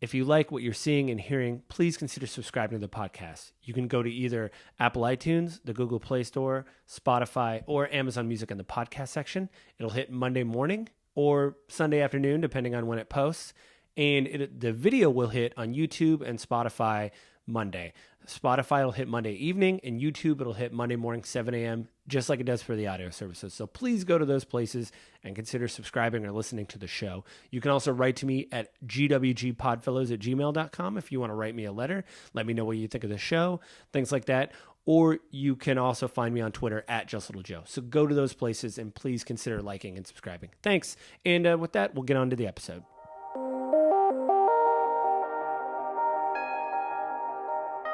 If you like what you're seeing and hearing, please consider subscribing to the podcast. You can go to either Apple iTunes, the Google Play Store, Spotify, or Amazon Music in the podcast section. It'll hit Monday morning or Sunday afternoon, depending on when it posts. And the video will hit on YouTube and Spotify Monday. Spotify will hit Monday evening, and YouTube it'll hit Monday morning, 7 a.m., just like it does for the audio services. So please go to those places and consider subscribing or listening to the show. You can also write to me at gwgpodfellows@gmail.com if you want to write me a letter. Let me know what you think of the show, things like that. Or you can also find me on Twitter at JustLittleJoe. So go to those places and please consider liking and subscribing. Thanks. And with that, we'll get on to the episode.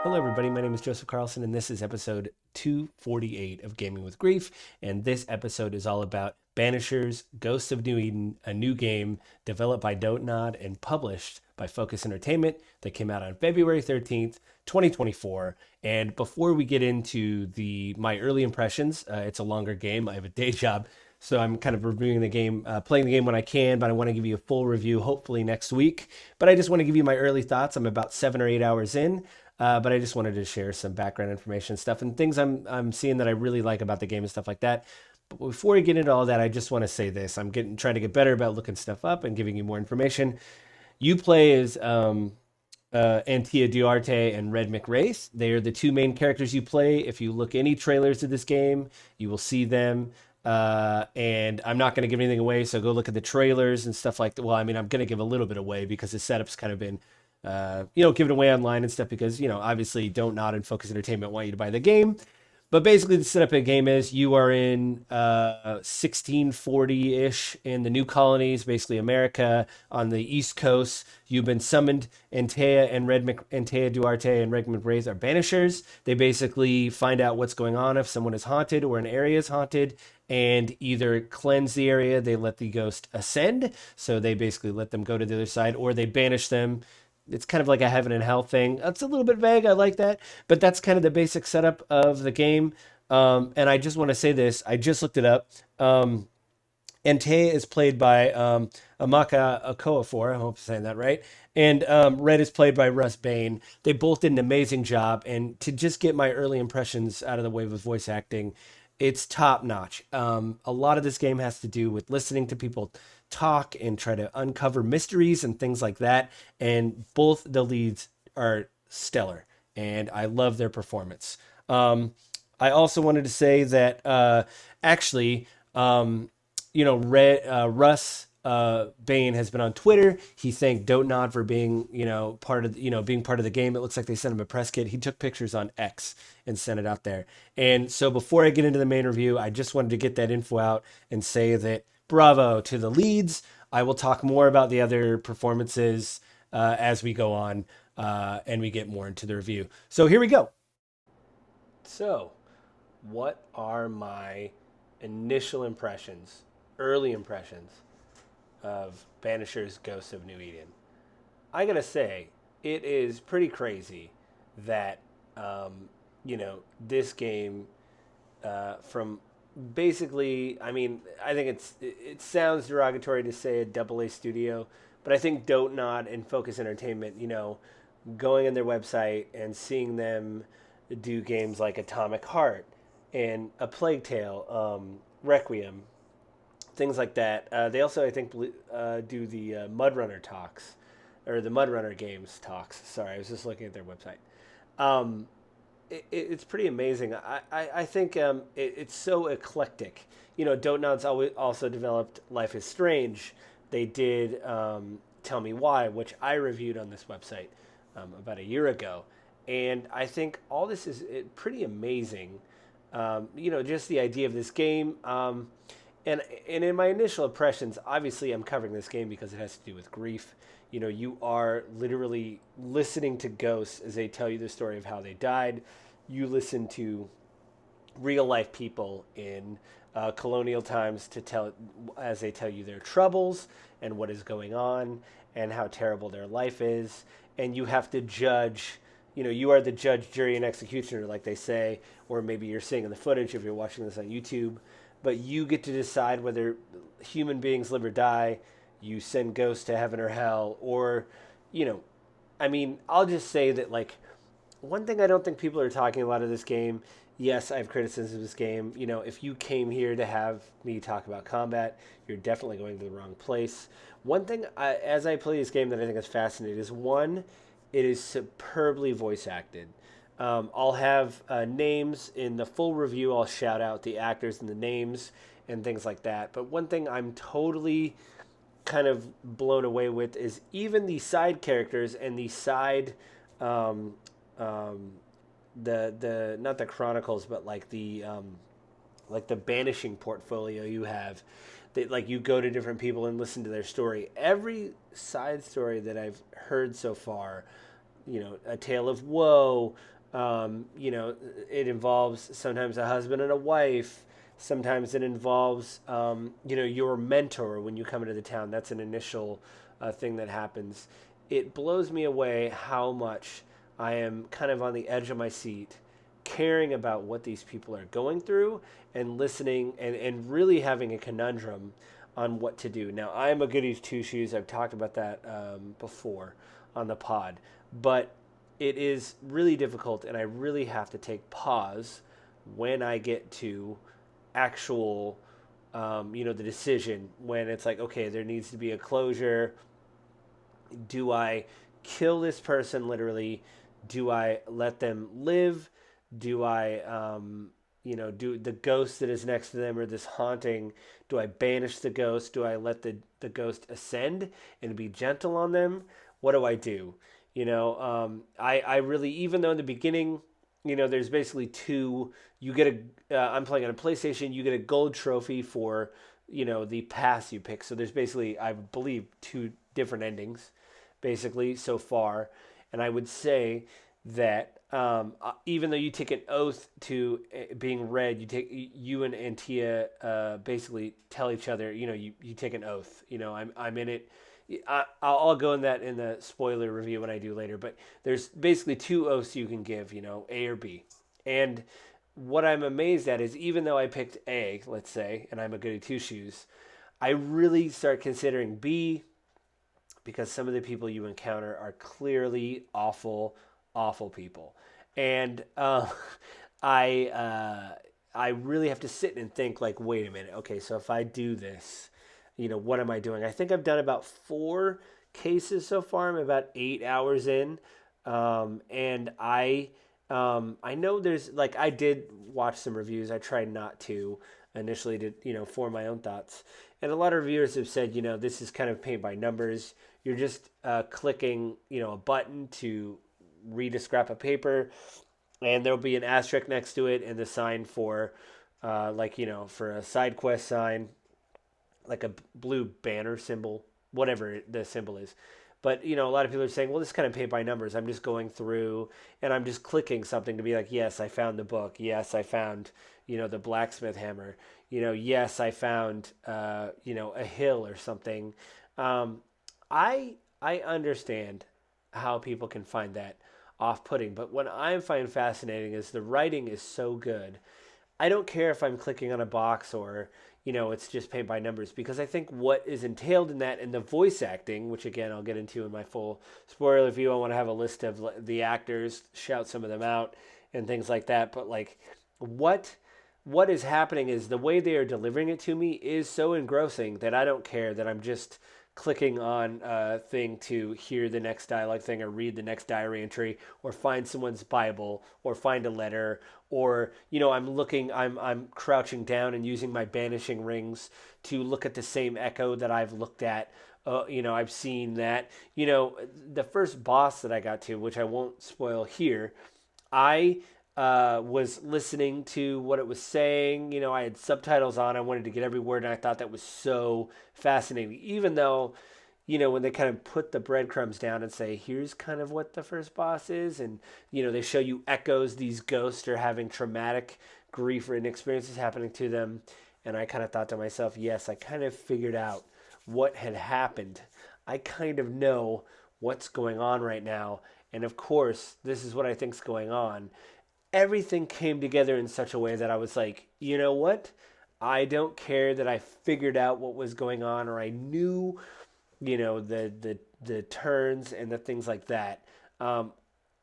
Hello, everybody. My name is Joseph Carlson, and this is episode 248 of Gaming with Grief. And this episode is all about Banishers, Ghosts of New Eden, a new game developed by Don't Nod and published by Focus Entertainment that came out on February 13th, 2024. And before we get into my early impressions, it's a longer game. I have a day job, so I'm kind of reviewing the game, playing the game when I can, but I want to give you a full review hopefully next week. But I just want to give you my early thoughts. I'm about 7 or 8 hours in. But I just wanted to share some background information stuff and things I'm seeing that I really like about the game and stuff like that. But before we get into all that, I just want to say this. I'm trying to get better about looking stuff up and giving you more information. You play as Antia Duarte and Red McRaith. They are the two main characters you play. If you look any trailers of this game, you will see them. And I'm not going to give anything away, so go look at the trailers and stuff like that. Well, I mean, I'm going to give a little bit away because the setup's kind of been give it away online and stuff because, obviously Don't Nod and Focus Entertainment want you to buy the game. But basically the setup of the game is you are in 1640-ish in the New Colonies, basically America, on the East Coast. You've been summoned. Antea Duarte and Red McRaith are Banishers. They basically find out what's going on if someone is haunted or an area is haunted and either cleanse the area, they let the ghost ascend, so they basically let them go to the other side, or they banish them. It's kind of like a heaven and hell thing. It's a little bit vague. I like that. But that's kind of the basic setup of the game. And I just want to say this. I just looked it up. Antea is played by Amaka Okorafor. I hope I'm saying that right. And Red is played by Russ Bain. They both did an amazing job. And to just get my early impressions out of the way with voice acting, it's top notch. A lot of this game has to do with listening to people talk and try to uncover mysteries and things like that. And both the leads are stellar, and I love their performance. I also wanted to say that Russ Bain has been on Twitter. He thanked Don't Nod for being, part of the game. It looks like they sent him a press kit. He took pictures on X and sent it out there. And so before I get into the main review, I just wanted to get that info out and say that bravo to the leads. I will talk more about the other performances as we go on and we get more into the review. So here we go. So, what are my initial impressions, early impressions of Banishers Ghosts of New Eden? I gotta say, it is pretty crazy that, this game from basically, I mean, I think it sounds derogatory to say a AA studio, but I think Don't Nod and Focus Entertainment, going on their website and seeing them do games like Atomic Heart and A Plague Tale, Requiem, things like that. They also, I think, do the Mudrunner talks, or the Mudrunner games talks. Sorry, I was just looking at their website. It's pretty amazing. I think it's so eclectic. Don't Nod's also developed Life is Strange. They did Tell Me Why, which I reviewed on this website about a year ago. And I think all this is pretty amazing. Just the idea of this game. And in my initial impressions, obviously I'm covering this game because it has to do with grief. You are literally listening to ghosts as they tell you the story of how they died. You listen to real life people in colonial times as they tell you their troubles and what is going on and how terrible their life is. And you have to judge, you are the judge, jury, and executioner, like they say, or maybe you're seeing in the footage if you're watching this on YouTube. But you get to decide whether human beings live or die. You send ghosts to heaven or hell, or I mean, I'll just say that, like, one thing I don't think people are talking a lot of this game. Yes, I have criticisms of this game. You know, if you came here to have me talk about combat, you're definitely going to the wrong place. One thing, as I play this game, that I think is fascinating is one, it is superbly voice acted. I'll have names in the full review. I'll shout out the actors and the names and things like that. But one thing I'm totally kind of blown away with is even the side characters and the side um, um, the not the chronicles, but like the banishing portfolio you have, that like you go to different people and listen to their story. Every side story that I've heard so far, you know, a tale of woe. You know, it involves sometimes a husband and a wife. Sometimes it involves, you know, your mentor when you come into the town. That's an initial thing that happens. It blows me away how much I am kind of on the edge of my seat, caring about what these people are going through and listening and really having a conundrum on what to do. Now, I am a goody two shoes. I've talked about that before on the pod, but it is really difficult, and I really have to take pause when I get to actual, you know, the decision when it's like, okay, there needs to be a closure. Do I kill this person literally? Do I let them live? Do I, you know, do the ghost that is next to them or this haunting? Do I banish the ghost? Do I let the ghost ascend and be gentle on them? What do I do? You know, I really, even though in the beginning, you know, there's basically two. You get I'm playing on a PlayStation. You get a gold trophy for, you know, the pass you pick. So there's basically, I believe, two different endings, basically so far. And I would say that even though you take an oath to being red, you and Antia basically tell each other, you know, you take an oath. You know, I'm in it. I'll go in that in the spoiler review when I do later. But there's basically two oaths you can give, you know, A or B. And what I'm amazed at is even though I picked A, let's say, and I'm a goody two shoes, I really start considering B because some of the people you encounter are clearly awful, awful people, and I I really have to sit and think like, wait a minute, okay, so if I do this, you know, what am I doing? I think I've done about 4 cases so far. I'm about 8 hours in, and I know there's like I did watch some reviews. I tried not to initially to form my own thoughts, and a lot of reviewers have said this is kind of paint by numbers. You're just clicking a button to read a scrap of paper, and there'll be an asterisk next to it and the sign for for a side quest sign, like a blue banner symbol, whatever the symbol is. But a lot of people are saying, well, this is kind of paint by numbers. I'm just going through and I'm just clicking something to be like, yes, I found the book. Yes, I found the blacksmith hammer. Yes, I found a hill or something. I understand how people can find that off-putting, but what I find fascinating is the writing is so good. I don't care if I'm clicking on a box or it's just paint by numbers, because I think what is entailed in that and the voice acting, which again I'll get into in my full spoiler review. I want to have a list of the actors, shout some of them out and things like that. But like what is happening is the way they are delivering it to me is so engrossing that I don't care that I'm just clicking on a thing to hear the next dialogue thing or read the next diary entry or find someone's Bible or find a letter, or I'm crouching down and using my banishing rings to look at the same echo that I've looked at. I've seen that. The first boss that I got to, which I won't spoil here, I was listening to what it was saying. I had subtitles on. I wanted to get every word, and I thought that was so fascinating. Even though, when they kind of put the breadcrumbs down and say, here's kind of what the first boss is, and, they show you echoes, these ghosts are having traumatic grief-ridden experiences happening to them. And I kind of thought to myself, yes, I kind of figured out what had happened. I kind of know what's going on right now. And of course, this is what I think's going on. Everything came together in such a way that I was like, you know what? I don't care that I figured out what was going on or I knew, the the turns and the things like that.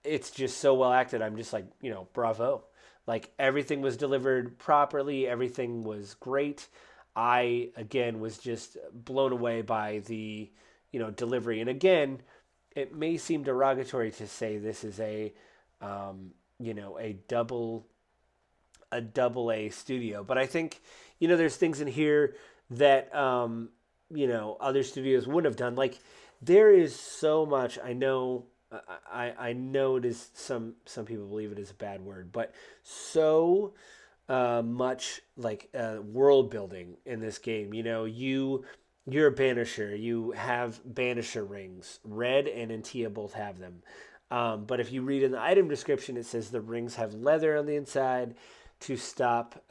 It's just so well acted. I'm just like, bravo. Like everything was delivered properly, everything was great. I again was just blown away by the, delivery. And again, it may seem derogatory to say this is um, a double A studio, but I think, there's things in here that other studios wouldn't have done. Like there is so much. I know I know it is some people believe it is a bad word, but so much like world building in this game. You're a banisher. You have banisher rings. Red and Antia both have them. But if you read in the item description, it says the rings have leather on the inside to stop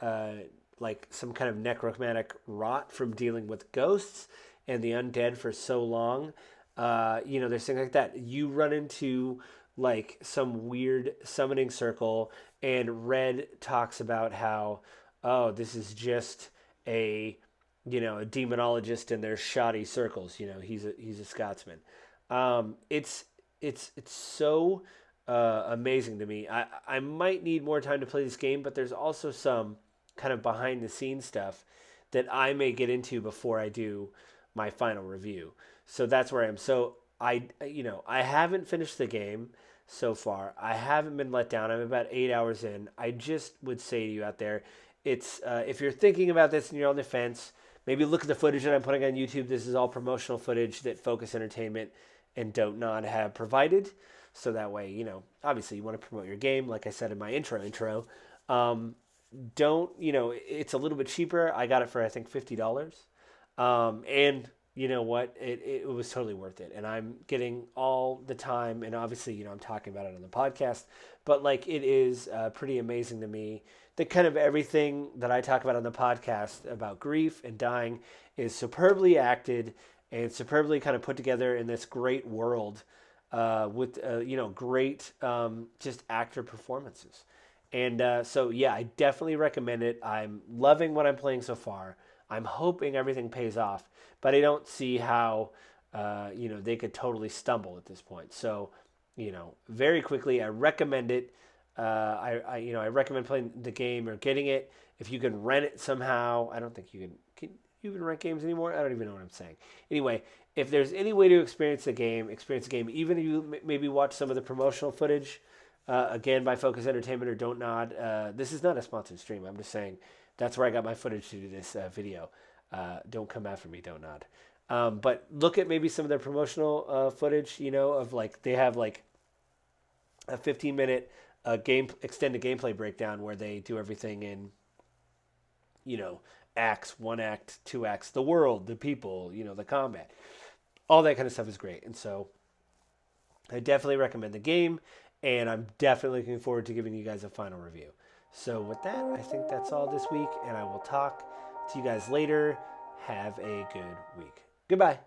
like some kind of necromantic rot from dealing with ghosts and the undead for so long. There's things like that. You run into like some weird summoning circle, and Red talks about how, oh, this is just a demonologist in their shoddy circles. He's a Scotsman. It's so amazing to me. I might need more time to play this game, but there's also some kind of behind the scenes stuff that I may get into before I do my final review. So that's where I am. So I haven't finished the game so far. I haven't been let down. I'm about 8 hours in. I just would say to you out there, it's if you're thinking about this and you're on the fence, maybe look at the footage that I'm putting on YouTube. This is all promotional footage that Focus Entertainment and Don't Nod have provided. So that way, obviously you want to promote your game, like I said in my intro. It's a little bit cheaper. I got it for I think $50. And you know what? It was totally worth it. And I'm getting all the time, and obviously, I'm talking about it on the podcast, but like it is pretty amazing to me that kind of everything that I talk about on the podcast about grief and dying is superbly acted and superbly kind of put together in this great world with, great just actor performances. And so, yeah, I definitely recommend it. I'm loving what I'm playing so far. I'm hoping everything pays off, but I don't see how, they could totally stumble at this point. So, very quickly, I recommend it. I recommend playing the game or getting it. If you can rent it somehow, I don't think you can you even rent games anymore? I don't even know what I'm saying. Anyway, if there's any way to experience the game, even if you maybe watch some of the promotional footage, again, by Focus Entertainment or Don't Nod. This is not a sponsored stream. I'm just saying that's where I got my footage to do this video. Don't come after me, Don't Nod. But look at maybe some of their promotional footage, of like, they have like a 15-minute extended gameplay breakdown where they do everything in, acts, 1 act, 2 acts, the world, the people, the combat. All that kind of stuff is great. And so I definitely recommend the game, and I'm definitely looking forward to giving you guys a final review. So with that, I think that's all this week, and I will talk to you guys later. Have a good week. Goodbye.